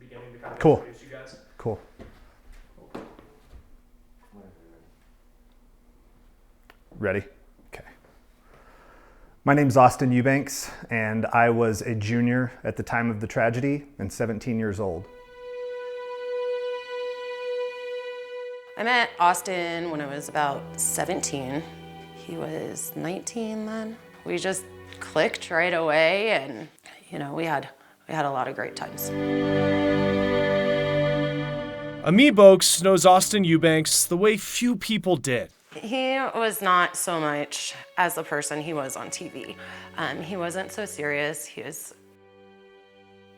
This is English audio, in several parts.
beginning to kind of Cool. introduce you guys. Cool. Ready? Okay. My name's Austin Eubanks, and I was a junior at the time of the tragedy and 17 years old. I met Austin when I was about 17. He was 19 then. We just clicked right away, and we had a lot of great times. Eubanks knows Austin Eubanks the way few people did. He was not so much as the person he was on TV. He wasn't so serious. He was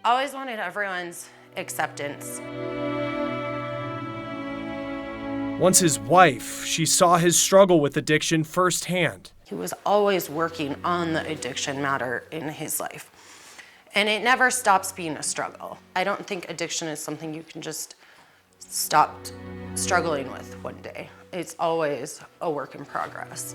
always wanted everyone's acceptance. Once his wife, she saw his struggle with addiction firsthand. He was always working on the addiction matter in his life. And it never stops being a struggle. I don't think addiction is something you can just stop struggling with one day. It's always a work in progress.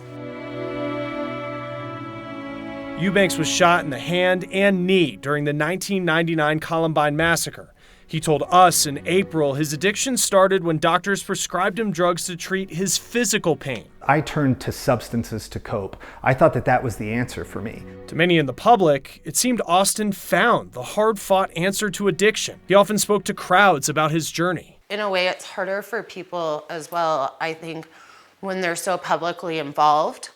Eubanks was shot in the hand and knee during the 1999 Columbine massacre. He told us in April his addiction started when doctors prescribed him drugs to treat his physical pain. I turned to substances to cope. I thought that was the answer for me. To many in the public, it seemed Austin found the hard-fought answer to addiction. He often spoke to crowds about his journey. In a way, it's harder for people as well, I think, when they're so publicly involved,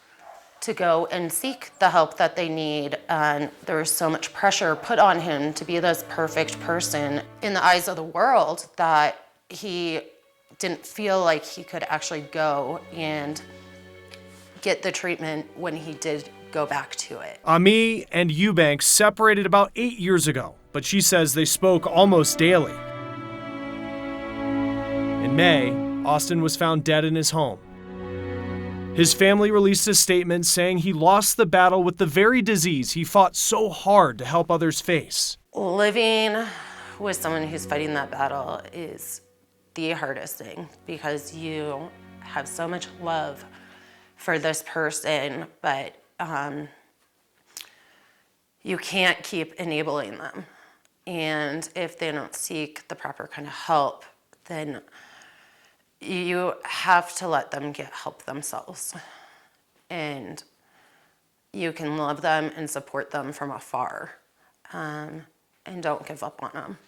to go and seek the help that they need. And there was so much pressure put on him to be this perfect person in the eyes of the world that he didn't feel like he could actually go and get the treatment when he did go back to it. Ami and Eubanks separated about 8 years ago, but she says they spoke almost daily. In May, Austin was found dead in his home. His family released a statement saying he lost the battle with the very disease he fought so hard to help others face. Living with someone who's fighting that battle is the hardest thing because you have so much love for this person, but you can't keep enabling them. And if they don't seek the proper kind of help, then you have to let them get help themselves. And you can love them and support them from afar, and don't give up on them.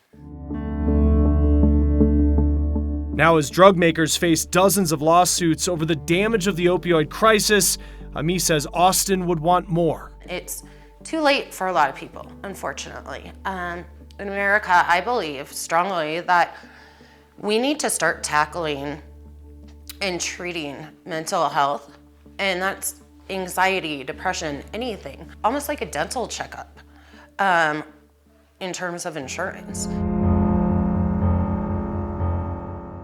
Now, as drug makers face dozens of lawsuits over the damage of the opioid crisis, Ami says Austin would want more. It's too late for a lot of people, unfortunately. In America, I believe strongly that we need to start tackling and treating mental health, and that's anxiety, depression, anything, almost like a dental checkup in terms of insurance.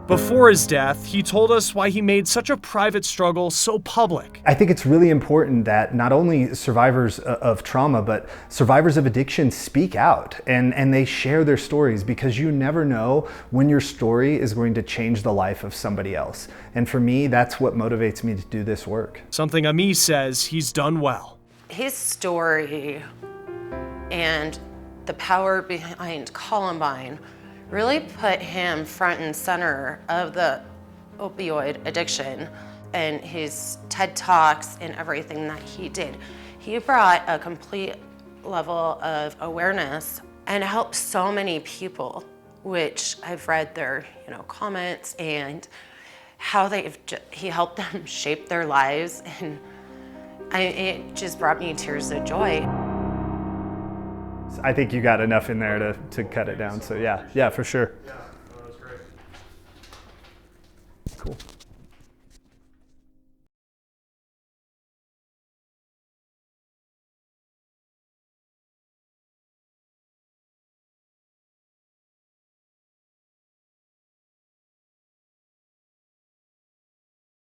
Before his death, he told us why he made such a private struggle so public. I think it's really important that not only survivors of trauma, but survivors of addiction speak out and they share their stories, because you never know when your story is going to change the life of somebody else. And for me, that's what motivates me to do this work. Something Ami says he's done well. His story and the power behind Columbine really put him front and center of the opioid addiction, and his TED Talks and everything that he did. He brought a complete level of awareness and helped so many people, which I've read their comments and how he helped them shape their lives, and it just brought me tears of joy. I think you got enough in there to cut it down. So yeah, for sure. Yeah, that was great. Cool.